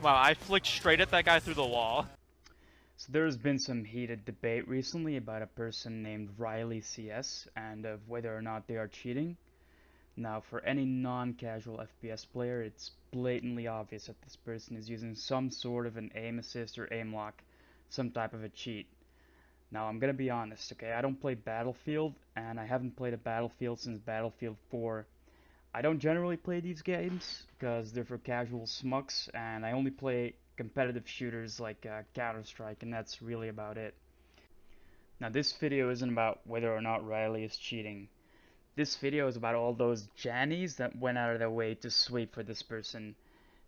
Wow, I flicked straight at that guy through the wall. So there's been some heated debate recently about a person named RileyCS and of whether or not they are cheating. Now, for any non-casual FPS player, it's blatantly obvious that this person is using some sort of an aim assist or aim lock, some type of a cheat. Now, I'm gonna be honest, okay? I don't play Battlefield, and I haven't played a Battlefield since Battlefield 4. I don't generally play these games because they're for casual smucks, and I only play competitive shooters like Counter-Strike, and that's really about it. Now, this video isn't about whether or not Riley is cheating. This video is about all those Jannies that went out of their way to sweep for this person.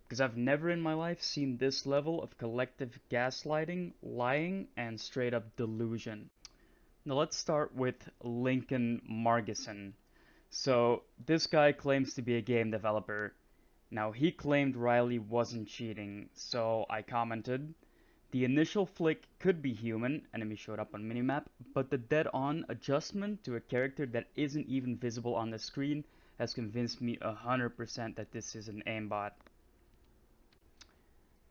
Because I've never in my life seen this level of collective gaslighting, lying, and straight up delusion. Now let's start with Lincoln Margison. So, this guy claims to be a game developer. Now, he claimed Riley wasn't cheating, so I commented, the initial flick could be human, enemy showed up on minimap, but the dead-on adjustment to a character that isn't even visible on the screen has convinced me 100% that this is an aimbot.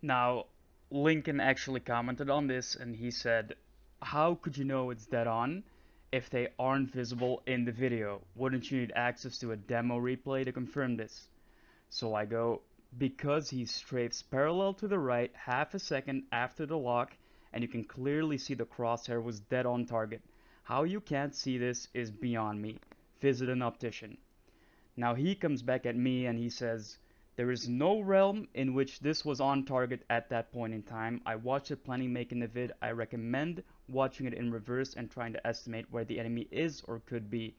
Now, Lincoln actually commented on this and he said, how could you know it's dead on if they aren't visible in the video? Wouldn't you need access to a demo replay to confirm this? So I go, because he strafes parallel to the right half a second after the lock, and you can clearly see the crosshair was dead on target. How you can't see this is beyond me. Visit an optician. Now he comes back at me and he says, there is no realm in which this was on target at that point in time. I watched it planning making the vid. I recommend watching it in reverse and trying to estimate where the enemy is or could be.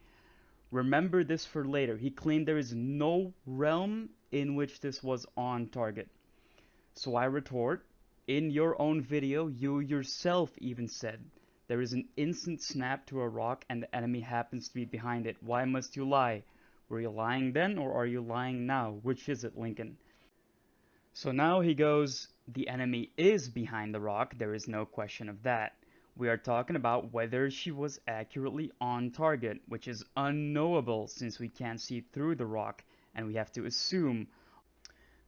Remember this for later. He claimed there is no realm in which this was on target. So I retort, in your own video, you yourself even said there is an instant snap to a rock and the enemy happens to be behind it. Why must you lie? Were you lying then or are you lying now? Which is it, Lincoln? So now he goes, the enemy is behind the rock, there is no question of that. We are talking about whether she was accurately on target, which is unknowable since we can't see through the rock, and we have to assume.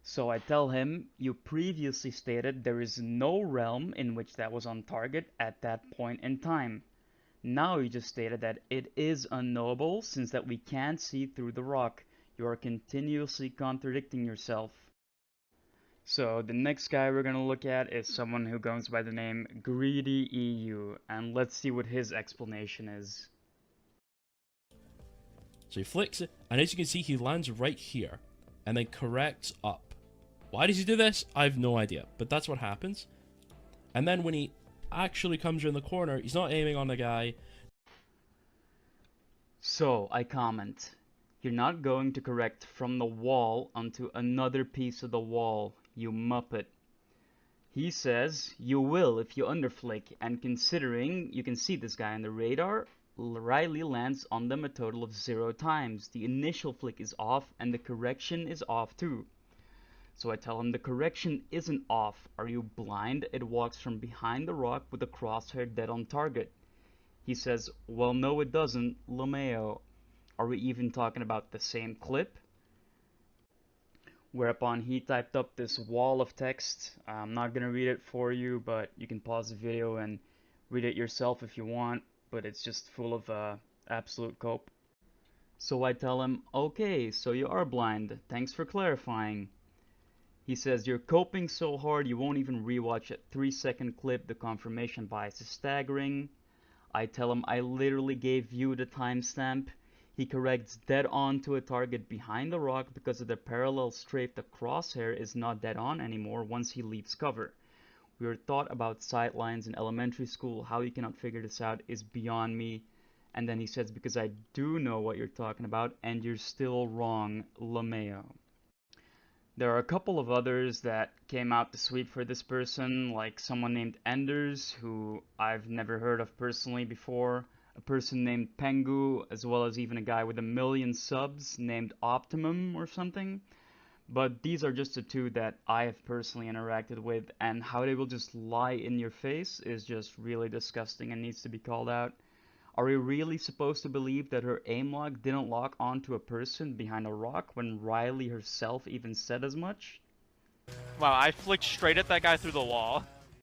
So I tell him, you previously stated there is no realm in which that was on target at that point in time. Now you just stated that it is unknowable since that we can't see through the rock. You are continuously contradicting yourself. So the next guy we're gonna look at is someone who goes by the name Greedy EU, and let's see what his explanation is. So he flicks it, and as you can see, he lands right here, and then corrects up. Why does he do this? I have no idea, but that's what happens. And then when he actually comes around the corner, he's not aiming on the guy. So I comment, you're not going to correct from the wall onto another piece of the wall, you muppet. He says, you will if you underflick, and considering you can see this guy on the radar, Riley lands on them a total of 0 times. The initial flick is off and the correction is off too. So I tell him the correction isn't off. Are you blind? It walks from behind the rock with the crosshair dead on target. He says, well no it doesn't, LMAO. Are we even talking about the same clip? Whereupon he typed up this wall of text. I'm not gonna read it for you, but you can pause the video and read it yourself if you want, but it's just full of absolute cope. So I tell him, okay, so you are blind, thanks for clarifying. He says, you're coping so hard you won't even rewatch a 3-second clip, the confirmation bias is staggering. I tell him I literally gave you the timestamp. He corrects dead on to a target behind the rock because of the parallel strafe. The crosshair is not dead on anymore once he leaves cover. We were taught about sightlines in elementary school. How you cannot figure this out is beyond me. And then he says, because I do know what you're talking about and you're still wrong, LMAO. There are a couple of others that came out to sweep for this person, like someone named Enders, who I've never heard of personally before, a person named Pengu, as well as even a guy with 1 million subs named Optimum or something. But these are just the two that I have personally interacted with, and how they will just lie in your face is just really disgusting and needs to be called out. Are we really supposed to believe that her aim lock didn't lock onto a person behind a rock when Riley herself even said as much? Wow, I flicked straight at that guy through the wall.